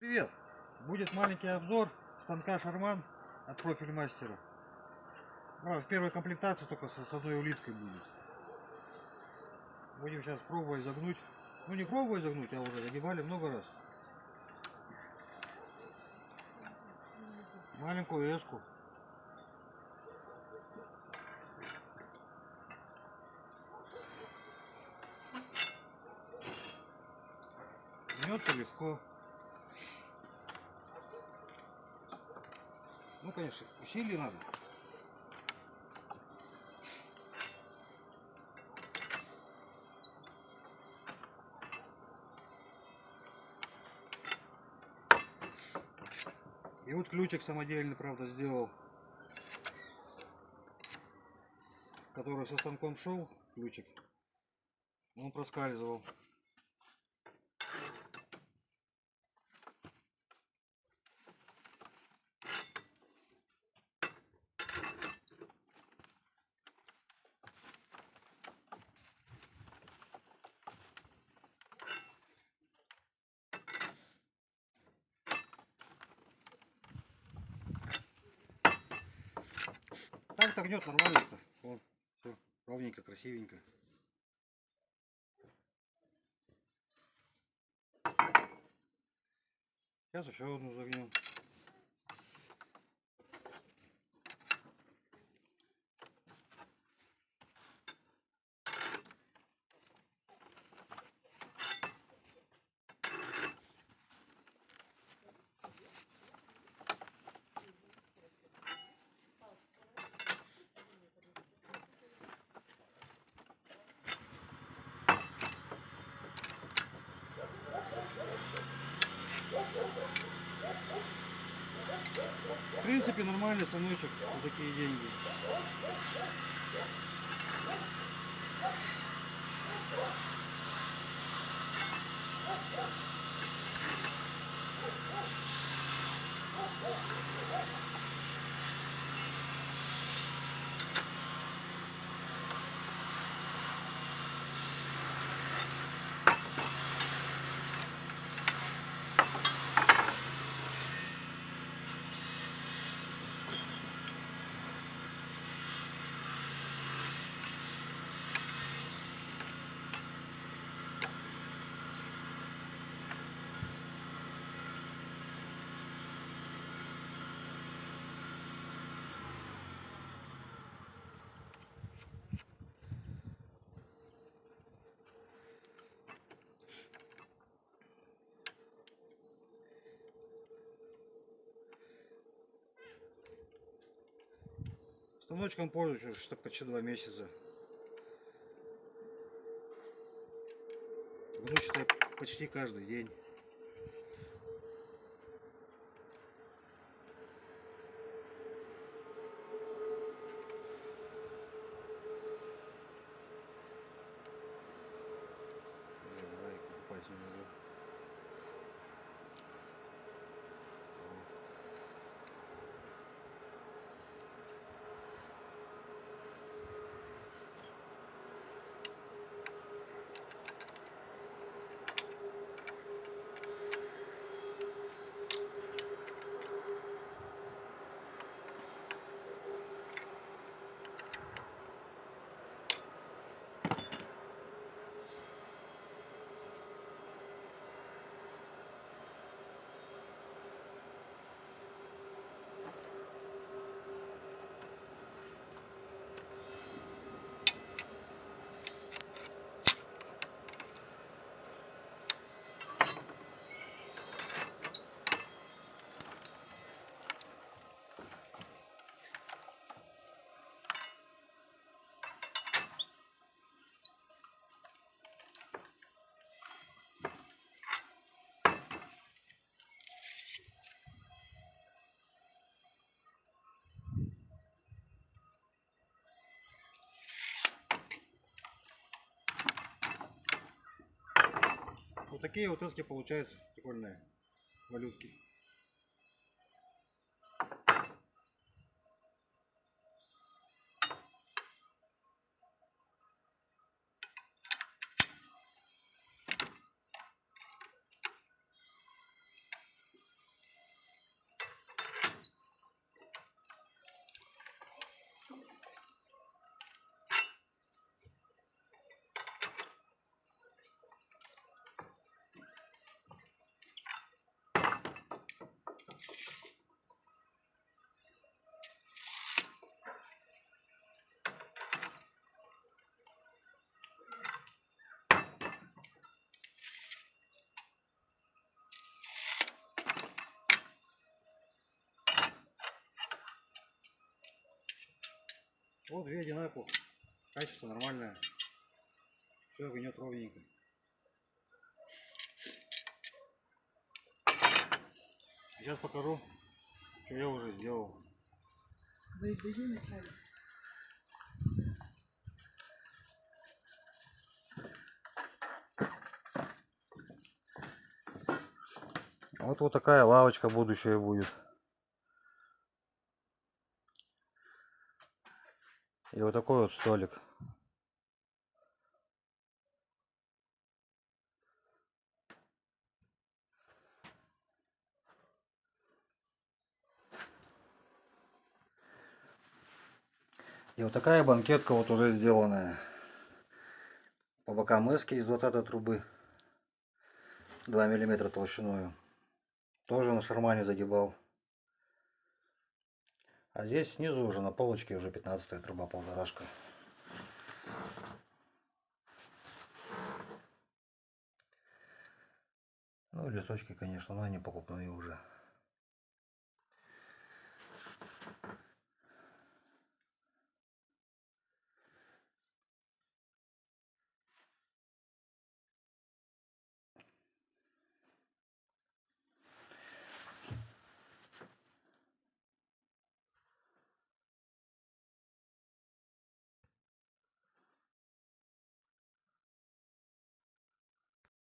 Привет! Будет маленький обзор станка Шарман от Профильмастера. В первой комплектации только с одной улиткой будет. Будем сейчас пробовать загнуть. Ну не пробовать загнуть, а уже загибали много раз. Маленькую эску. Гнется легко. Ну конечно, усилий надо. И вот ключик самодельный, правда, сделал, который со станком шел, ключик, он проскальзывал. Так-то гнет нормально-то. Вот, все ровненько, красивенько. Сейчас еще одну загнем. В принципе, нормальный станочек за такие деньги. Станочком пользуюсь уже что почти 2 месяца. Гну, считай, почти каждый день. Давай, упасть немного. Вот такие вот эски получаются прикольные валютки. Вот две одинаковых. Качество нормальное. Все гнет ровненько. Сейчас покажу, что я уже сделал. Выйди вначале. Вот такая лавочка будущая будет. И вот такой вот столик. И вот такая банкетка вот уже сделанная. По бокам эски из 20 трубы. 2 миллиметра толщиной. Тоже на шармане загибал. А здесь снизу уже на полочке уже 15 труба, полторашка. Ну, листочки, конечно, но они покупные уже.